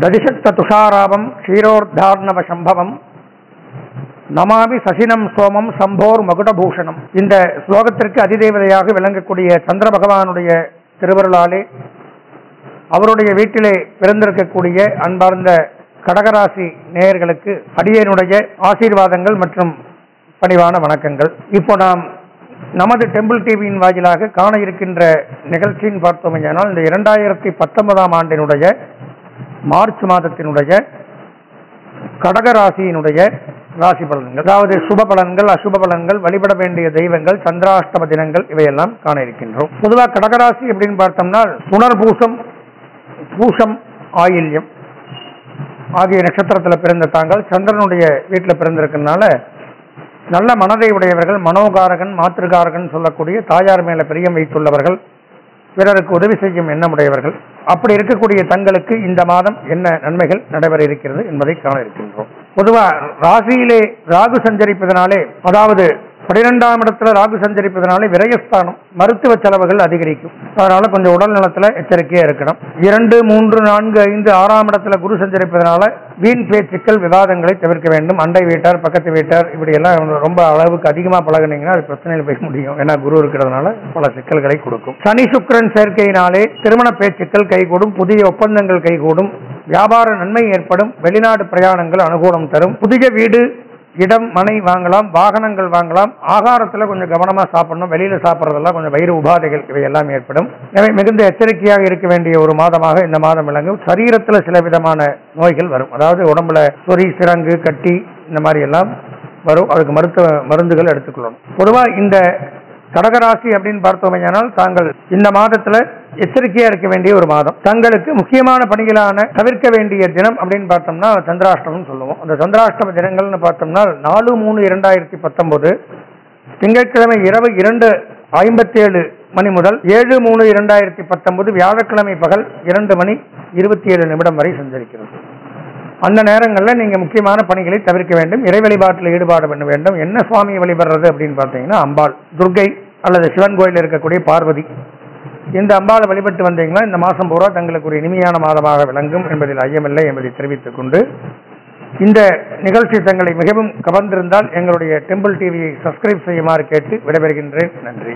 ததிசக்த துஷாராபம் க்ஷீரோர்தார்ணவ சம்பவம் நமாமி சசினம் சோமம் சம்போர் மகுடபூஷணம். இந்த ஸ்லோகத்திற்கு அதிதேவதையாக விளங்கக்கூடிய சந்திர பகவானுடைய திருவருளாலே அவருடைய வீட்டிலே பிறந்திருக்கக்கூடிய அன்பார்ந்த கடகராசி நேயர்களுக்கு அடியனுடைய ஆசீர்வாதங்கள் மற்றும் பணிவான வணக்கங்கள். இப்போ நாம் நமது டெம்பிள் டிவியின் வாயிலாக காண இருக்கின்ற நிகழ்ச்சியின் பார்த்தோமையானால் இந்த 2019 ஆண்டினுடைய மார்ச் மாதத்தினுடைய கடகராசியினுடைய ராசி பலன்கள், அதாவது சுப பலன்கள், அசுப பலன்கள், வழிபட வேண்டிய தெய்வங்கள், சந்திராஷ்டம தினங்கள் இவையெல்லாம் காண இருக்கின்றோம். பொதுவாக கடகராசி அப்படின்னு பார்த்தோம்னா புனர்பூசம், பூஷம், ஆயில்யம் ஆகிய நட்சத்திரத்தில் பிறந்த தாங்கள் சந்திரனுடைய வீட்டில் பிறந்திருக்கிறதுனால நல்ல மனதை உடையவர்கள், மனோகாரகன், மாத்திருகாரகன் சொல்லக்கூடிய தாயார் மேல பிரியம் வைத்துள்ளவர்கள், பிறருக்கு உதவி செய்யும் எண்ணமுடையவர்கள். அப்படி இருக்கக்கூடிய தங்களுக்கு இந்த மாதம் என்ன நன்மைகள் நடைபெற இருக்கிறது என்பதை காண இருக்கின்றோம். பொதுவாக ராசியிலே ராகு சஞ்சரிப்பதனாலே, அதாவது 12ஆம் இடத்துல ராகு சஞ்சரிப்பதனாலே விரயஸ்தானம், மருத்துவ செலவுகள் அதிகரிக்கும். அதனால கொஞ்சம் உடல் நலத்துல எச்சரிக்கையா இருக்கணும். 2, 3, 4, 5, 6ஆம் இடத்துல குரு சஞ்சரிப்பதனால வீண் பேச்சுக்கள், விவாதங்களை தவிர்க்க வேண்டும். அண்டை வீட்டார், பக்கத்து வீட்டார் இப்படி எல்லாம் ரொம்ப அளவுக்கு அதிகமா பழகினீங்கன்னா அது பிரச்சனையில் போய் முடியும். ஏன்னா குரு இருக்கிறதுனால பல சிக்கல்களை கொடுக்கும். சனி சுக்கிரன் சேர்க்கையினாலே திருமண பேச்சுக்கள் கைகூடும், புதிய ஒப்பந்தங்கள் கைகூடும், வியாபார நன்மை ஏற்படும், வெளிநாடு பிரயாணங்கள் அனுகூலம் தரும், புதிய வீடு, இடம், மனை வாங்கலாம், வாகனங்கள் வாங்கலாம். ஆகாரத்தில் கொஞ்சம் கவனமாக சாப்பிடணும், வெளியில் சாப்பிட்றதெல்லாம் கொஞ்சம் வயிறு உபாதைகள் இவையெல்லாம் ஏற்படும். எனவே மிகுந்த எச்சரிக்கையாக இருக்க வேண்டிய ஒரு மாதமாக இந்த மாதம் விளங்கும். சரீரத்தில் சில விதமான நோய்கள் வரும், அதாவது உடம்புல சொறி, சிரங்கு, கட்டி இந்த மாதிரி எல்லாம் வரும். அதுக்கு மருத்துவ மருந்துகள் எடுத்துக்கொள்ளணும். பொதுவாக இந்த கடகராசி அப்படின்னு பார்த்தோமையானால் தாங்கள் இந்த மாதத்துல எச்சரிக்கையா இருக்க வேண்டிய ஒரு மாதம். தங்களுக்கு முக்கியமான பணிகளான தவிர்க்க வேண்டிய தினம் அப்படின்னு பார்த்தோம்னா சந்திராஷ்டமம் சொல்லுவோம். அந்த சந்திராஷ்டம தினங்கள்னு பார்த்தோம்னா 4/3/2019 திங்கட்கிழமை இரவு 2:57 மணி முதல் 7/3/2019 வியாழக்கிழமை பகல் 2:27 வரை சஞ்சரிக்கிறது. அந்த நேரங்களில் நீங்க முக்கியமான பணிகளை தவிர்க்க வேண்டும். இறை வழிபாட்டில் ஈடுபாடு பண்ண வேண்டும். என்ன சுவாமியை வழிபடுறது அப்படின்னு பார்த்தீங்கன்னா அம்பாள், துர்கை அல்லது சிவன் கோயில் இருக்கக்கூடிய பார்வதி, இந்த அம்பாளை வழிபட்டு வந்தீங்கன்னா இந்த மாதம் பூரா தங்களுக்கு ஒரு இனிமையான மாதமாக விளங்கும் என்பதில் ஐயமில்லை என்பதை தெரிவித்துக் கொண்டு, இந்த நிகழ்ச்சி தங்களை மிகவும் கவர்ந்திருந்தால் எங்களுடைய டெம்பிள் டிவியை சப்ஸ்கிரைப் செய்யுமாறு கேட்டு விடைபெறுகின்றேன். நன்றி.